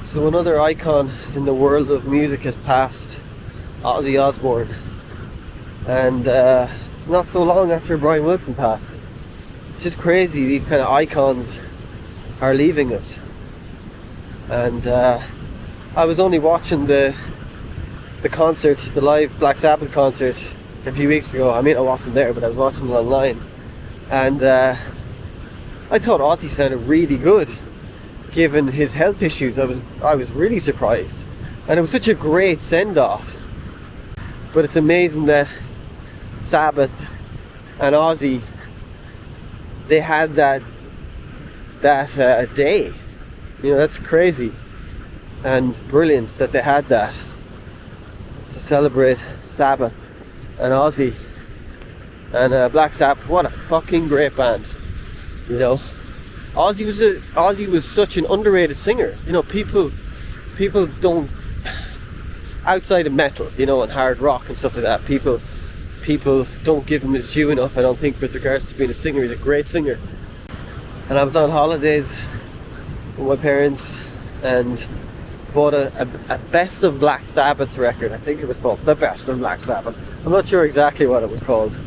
So another icon in the world of music has passed, Ozzy Osbourne, and it's not so long after Brian Wilson passed. It's just crazy, these kind of icons are leaving us. And I was only watching the concert, the live Black Sabbath concert a few weeks ago. I mean, I wasn't there, but I was watching it online, and I thought Ozzy sounded really good given his health issues. I was really surprised, and it was such a great send-off. But it's amazing that Sabbath and Ozzy, they had that day. You know, that's crazy and brilliant that they had that to celebrate Sabbath and Ozzy and Black Sabbath. What a fucking great band, you know. Ozzy was such an underrated singer. You know, people don't, outside of metal, you know, and hard rock and stuff like that, people don't give him his due enough, I don't think, with regards to being a singer. He's a great singer. And I was on holidays with my parents and bought a Best of Black Sabbath record. I think it was called The Best of Black Sabbath. I'm not sure exactly what it was called,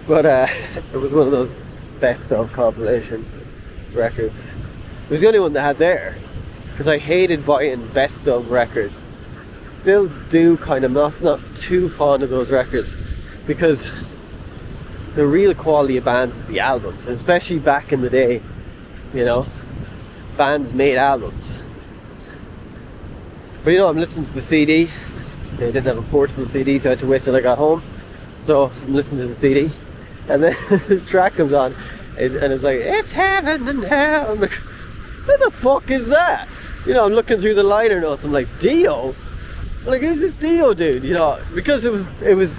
but it was one of those best of compilation records. It was the only one they had there, because I hated buying best of records. Still do kind of, not too fond of those records, because the real quality of bands is the albums, especially back in the day. You know, bands made albums. But you know, I'm listening to the CD. They didn't have a portable CD, so I had to wait till I got home. So I'm listening to the CD, and then this track comes on, and it's like, it's heaven and hell. I'm like, what the fuck is that? You know, I'm looking through the liner notes. I'm like, Dio? Like, who's this Dio dude? You know, because it was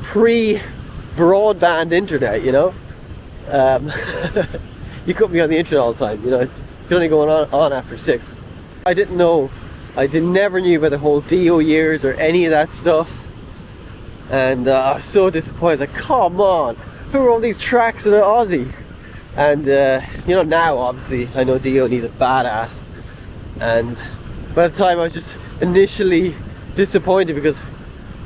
pre-broadband internet. You know, you couldn't be on the internet all the time. You know, it's only going on after 6. I didn't know. Never knew about the whole Dio years or any of that stuff. And I was so disappointed. Like, come on, who are all these tracks with Ozzy? And you know, now obviously I know Dio and he's a badass. And by the time I was just initially disappointed because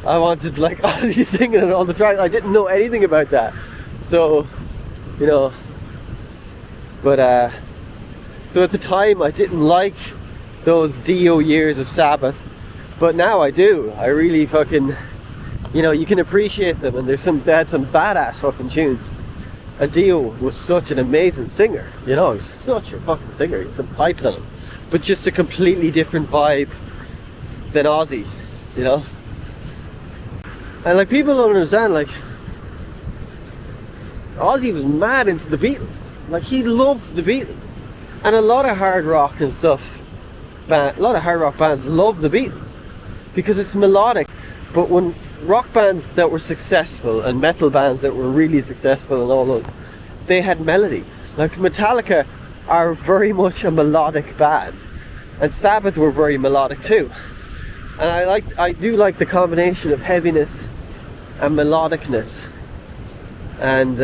I wanted like Ozzy singing on all the tracks. I didn't know anything about that. So, you know, but so at the time I didn't like those Dio years of Sabbath, but now I do. I really fucking, you know, you can appreciate them, and they had some badass fucking tunes. And Dio was such an amazing singer, you know, he's such a fucking singer. He had some pipes on him, but just a completely different vibe than Ozzy, you know. And like, people don't understand, like, Ozzy was mad into the Beatles. Like, he loved the Beatles, and a lot of hard rock and stuff, a lot of hard rock bands love the Beatles because it's melodic. But when rock bands that were successful and metal bands that were really successful and all those, they had melody. Like Metallica are very much a melodic band, and Sabbath were very melodic too. And I do like the combination of heaviness and melodicness. And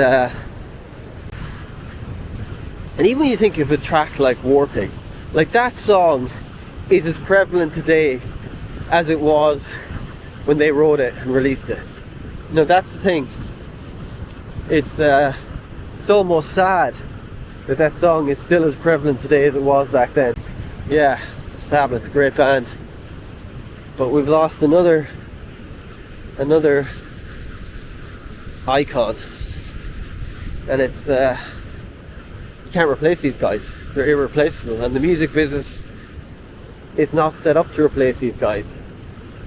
even when you think of a track like War Pigs, like, that song is as prevalent today as it was when they wrote it and released it. You know, that's the thing. It's almost sad that song is still as prevalent today as it was back then. Yeah, Sabbath, great band, but we've lost another icon, and it's you can't replace these guys. They're irreplaceable, and the music business is not set up to replace these guys.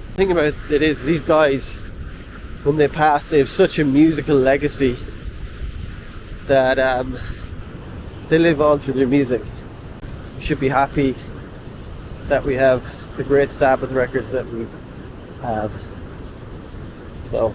The thing about it is, these guys, when they pass, they have such a musical legacy that they live on through their music. We should be happy that we have the great Sabbath records that we have. So